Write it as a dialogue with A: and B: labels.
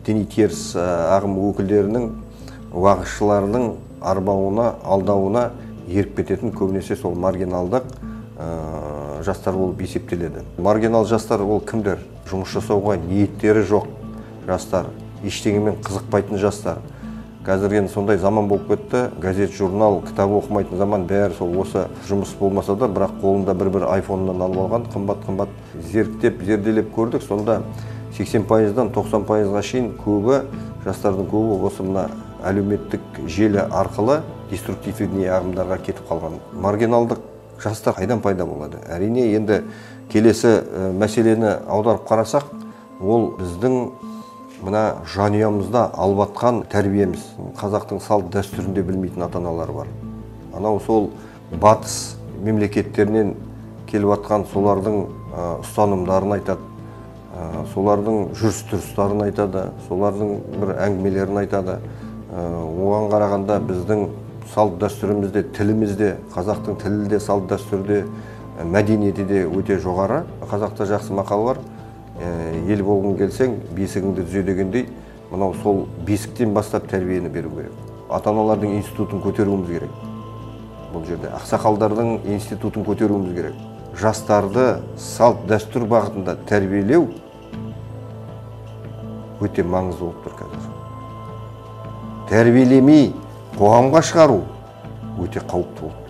A: діни теріс ағым өкілдерінің, уағызшыларының арбауына, алдауына еріп кететін көбінесе сол маргиналдық жастар болып есептеледі. Маргинал жастар ол кімдер? Жұмыс жасауға ниеттері жоқ жастар, ештеңемен қызықпайтын жастар. Қазір енді сондай заман болып кетті, газет, журнал, кітап оқымайтын заман, бәрі сол осы жұмыс болмаса да, бірақ қолында бір айфоннан алып алған, қымбат зерттеп, зерделеп көрдік. Сонда 80%-дан 90%-ға шейін көбі, жастардың көбі осы мына әлеуметтік желі арқылы деструктивный ағымдарға кетіп қалған. Маргиналдық жастар қайдан пайда болады? Әрине, енді келесі мәселені аударып қарасақ, ол біздің мына жанұямызда алып атқан тәрбиеміз. Қазақтың салт дәстүрінде білмейтін ата-аналар бар. Анау сол батыс мемлекеттерінен келіп атқан солардың ұстанымдарын айтады, солардың жүріс-тұрыстарын айтады, солардың бір әңгімелерін айтады. Оған қарағанда біздің салт дәстүрімізде, тілімізде, қазақтың тілі де, салт дәстүрде, мәдениеті де өте жоғары. Қазақта жақсы мақал бар. Ел болғың келсең, бесігіңді түзе дегендей, мынау сол бесіктен бастап тәрбиені беру керек. Ата-аналардың институтын көтеруіміз керек. Бұл жерде ақсақалдардың институтын көтеруіміз керек. Жастарды салт дәстүр бағытында тәрбиелеу өте маңызды болып тұр қазір. Тәрбиелемей қоғамға шығару өте қауіпті болды.